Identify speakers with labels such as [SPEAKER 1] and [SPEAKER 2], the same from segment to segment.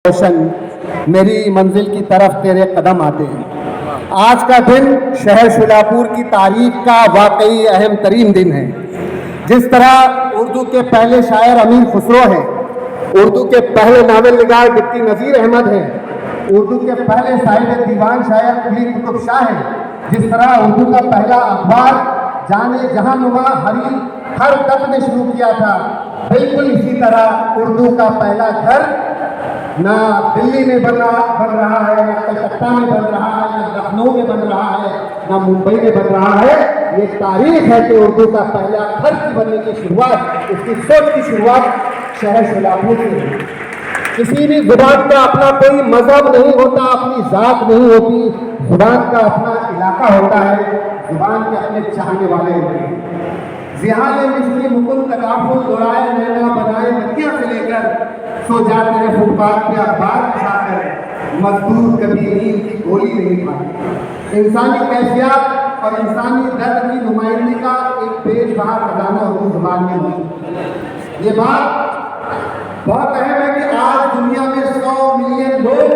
[SPEAKER 1] रोशन मेरी मंजिल की तरफ तेरे कदम आते हैं। आज का दिन शहर शोलापुर की तारीख का वाकई अहम तरीन दिन है। जिस तरह उर्दू के पहले शायर अमीर खुसरो हैं, उर्दू के पहले नावल निगार डिप्टी नज़ीर अहमद हैं, उर्दू के पहले साहिब दीवान शायर कुली कुतुब शाह हैं, जिस तरह उर्दू का पहला अखबार जाने जहां नुमा हर तक ने शुरू किया था, बिल्कुल इसी तरह उर्दू का पहला घर ना दिल्ली में बन रहा है, ना कलकत्ता में बन रहा है, ना लखनऊ में बन रहा है, ना मुंबई में बन रहा है। ये तारीख है कि उर्दू का पहला घर की बनने की शुरुआत, उसकी सोच की शुरुआत शहर शोलापुर से हुई। किसी भी जुबान का अपना कोई मजहब नहीं होता, अपनी जात नहीं होती, जुबान का अपना इलाका होता है, जुबान के अपने चाहने वाले होते हैं। जिहाने मिस्री मुकुल तकाफुल दोराए नैना बनाए बतिया से लेकर सो जाते हैं फुटपाथ पे अखबार बिछाकर, मजदूर कभी नींद की गोली नहीं खाते। इंसानी कैफियत और इंसानी दर्द की नुमाइंदगी का एक बेशबहा खजाना उर्दू जुबान में है। ये बात बहुत अहम है कि आज दुनिया में 100 मिलियन लोग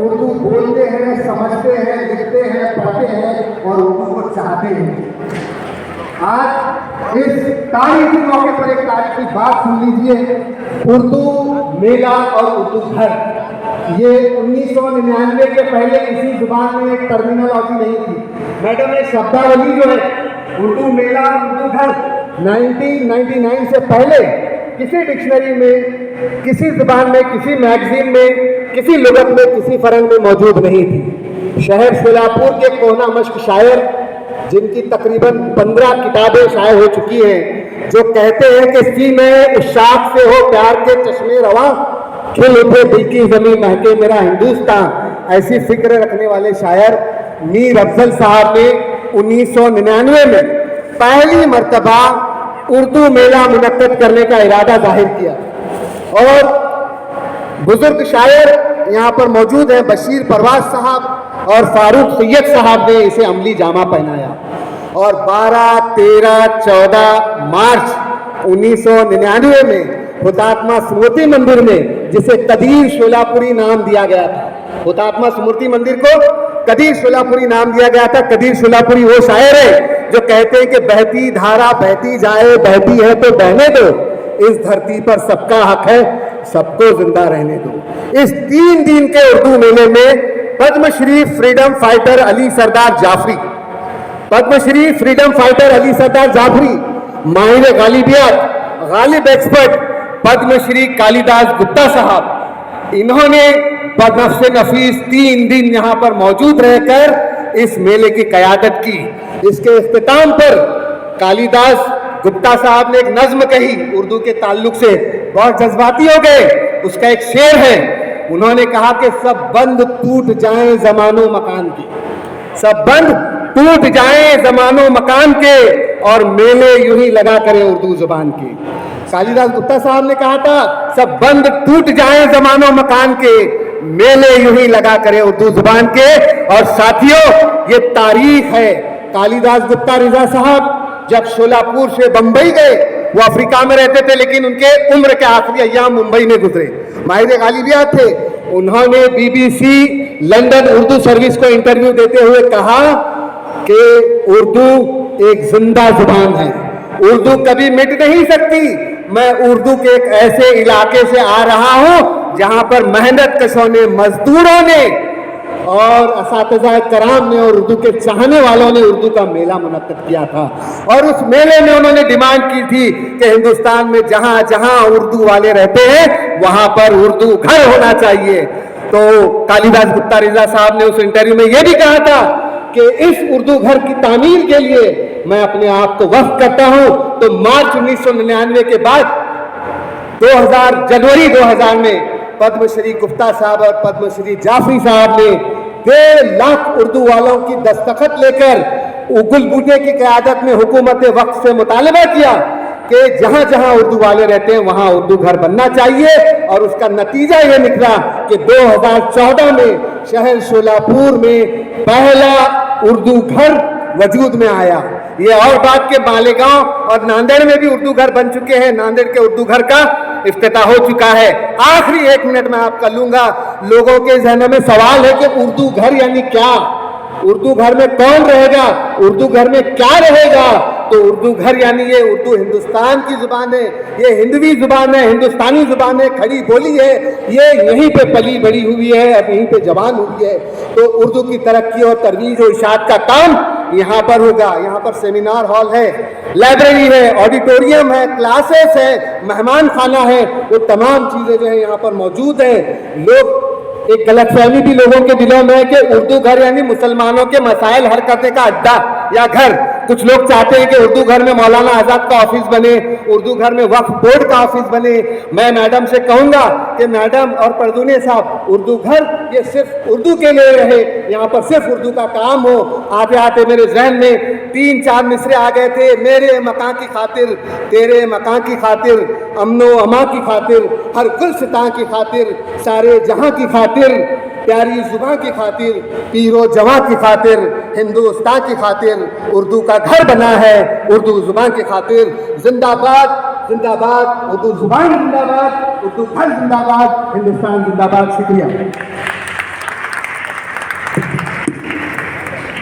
[SPEAKER 1] उर्दू बोलते हैं, समझते हैं, लिखते हैं, पढ़ते हैं और उर्दू को चाहते हैं। आज इस तारीखी मौके पर एक तारीखी बात सुन लीजिए। उर्दू मेला और उर्दू घर, ये 1999 के पहले किसी जुबान में एक टर्मिनोलॉजी नहीं थी। मैडम ये शब्दावली जो है उर्दू मेला उर्दू घर 1999 से पहले किसी डिक्शनरी में, किसी जुबान में, किसी मैगजीन में, किसी लुगत में, किसी फरंग में मौजूद नहीं थी। शहर शोलापुर के कोहना मश्क शायर, जिनकी तकरीबन 15 किताबें शाये हो चुकी हैं, जो कहते हैं कि सी में इशाक से हो प्यार के चश्मे रवा, खिल उठे दिल की जमीन महके मेरा हिंदुस्तान, ऐसी फिक्र रखने वाले शायर मीर अफजल साहब ने 1999 में पहली मर्तबा उर्दू मेला मुनक्कद करने का इरादा जाहिर किया। और बुजुर्ग शायर यहाँ पर मौजूद हैं, बशीर परवाज साहब और फारूक सैयद साहब ने इसे अमली जामा पहनाया। और 12, 13, 14 मार्च 1999 में हुतात्मा स्मृति मंदिर में, जिसे कदीर शोलापुरी नाम दिया गया था, हुतात्मा स्मृति मंदिर को कदीर शोलापुरी नाम दिया गया था। कदीर शोलापुरी वो शायर है जो कहते हैं कि बहती धारा बहती जाए, बहती है तो बहने दो, इस धरती पर सबका हक है, सबको जिंदा रहने दो। इस 3 दिन के उर्दू मेले में पद्मश्री फ्रीडम फाइटर अली सरदार जाफरी, पद्मश्री फ्रीडम फाइटर अली सरदार जाफरी, माहिर गालिबियत, गालिब एक्सपर्ट पद्मश्री कालिदास गुप्ता साहब, इन्होंने बदनफ्स नफीस 3 दिन यहाँ पर मौजूद रहकर इस मेले की क़यादत की। इसके इख्तिताम पर कालिदास गुप्ता साहब ने एक नज्म कही, उर्दू के ताल्लुक से बहुत जज्बाती हो गए। उसका एक शेर है, उन्होंने कहा कि सब बंद टूट जाएं जमानो मकान के, सब बंद टूट जाएं जमानो मकान के, और मेले यूं ही लगा करे उर्दू जुबान के। कालिदास गुप्ता साहब ने कहा था सब बंद टूट जाएं जमानो मकान के, मेले यूं ही लगा करे उर्दू जुबान के। और साथियों, ये तारीख है। कालिदास गुप्ता रिजा साहब जब शोलापुर से बंबई गए, वो अफ्रीका में रहते थे लेकिन उनके उम्र के आखिरी अय्याम मुंबई में गुजरे, माहिर गालिबियत थे। उन्होंने BBC लंदन उर्दू सर्विस को इंटरव्यू देते हुए कहा कि उर्दू एक जिंदा जुबान है, उर्दू कभी मिट नहीं सकती। मैं उर्दू के एक ऐसे इलाके से आ रहा हूं जहां पर मेहनत कशों ने, मजदूरों ने और असातिज़ा कराम ने और उर्दू के चाहने वालों ने उर्दू का मेला मुनक्कद किया था। और उस मेले में उन्होंने डिमांड की थी कि हिंदुस्तान में जहां जहां उर्दू वाले रहते हैं वहां पर उर्दू घर होना चाहिए। तो कालिदास गुप्ता रिजा साहब ने उस इंटरव्यू में यह भी कहा था कि इस उर्दू घर की तामीर के लिए मैं अपने आप को वक्फ करता हूं। तो मार्च 1999 के बाद जनवरी 2000 में पद्मश्री गुप्ता साहब और पद्मश्री जाफरी साहब ने 1.5 लाख उर्दू वालों की दस्तखत लेकर उगुल बूटे की क़यादत में हुकूमत वक्त से मुतालबा किया कि जहां जहां उर्दू वाले रहते हैं वहां उर्दू घर बनना चाहिए। और उसका नतीजा यह निकला कि 2014 में शहर शोलापुर में पहला उर्दू घर वजूद में आया। ये और बात के मालेगांव और नांदेड़ में भी उर्दू घर बन चुके हैं। नांदेड़ के उर्दू घर का इफ्तिताह हो चुका है। आखिरी 1 मिनट में आपका लूंगा लोगों के जहनों में सवाल है कि उर्दू घर यानी क्या, उर्दू घर में कौन रहेगा, उर्दू घर में क्या रहेगा। तो उर्दू घर यानी ये उर्दू हिंदुस्तान की जुबान है, ये हिंदवी जुबान है, हिंदुस्तानी जुबान है, खड़ी बोली है, ये यहीं पे पली बड़ी हुई है और यहीं पे जवान हुई है। तो उर्दू की तरक्की और तरवीज और इशाअत का काम यहाँ पर होगा। यहाँ पर सेमिनार हॉल है, लाइब्रेरी है, ऑडिटोरियम है, क्लासेस है, मेहमान खाना है, वो तमाम चीज़ें जो है यहाँ पर मौजूद है। लोग एक गलतफहमी भी लोगों के दिलों में है कि उर्दू घर यानी मुसलमानों के मसाइल हल करने का अड्डा या घर। कुछ लोग चाहते हैं कि उर्दू घर में मौलाना आज़ाद का ऑफिस बने, उर्दू घर में वक्फ बोर्ड का ऑफिस बने। मैं मैडम से कहूँगा कि मैडम और परदूने साहब, उर्दू घर ये सिर्फ उर्दू के लिए रहे, यहाँ पर सिर्फ उर्दू का काम हो। आते आते मेरे जहन में 3-4 मिसरे आ गए थे। मेरे मकान की खातिर, तेरे मकान की खातिर, अमनो अमा की खातिर, हर गुलसितां की खातिर, सारे जहां की खातिर, प्यारी जुबां की खातिर, पीरो जवां की खातिर, हिंदुस्तान की खातिर उर्दू का घर बना है। उर्दू जुबान की खातिर जिंदाबाद जिंदाबाद, उर्दू जुबान जिंदाबाद, उर्दू घर जिंदाबाद, हिंदुस्तान जिंदाबाद। शुक्रिया।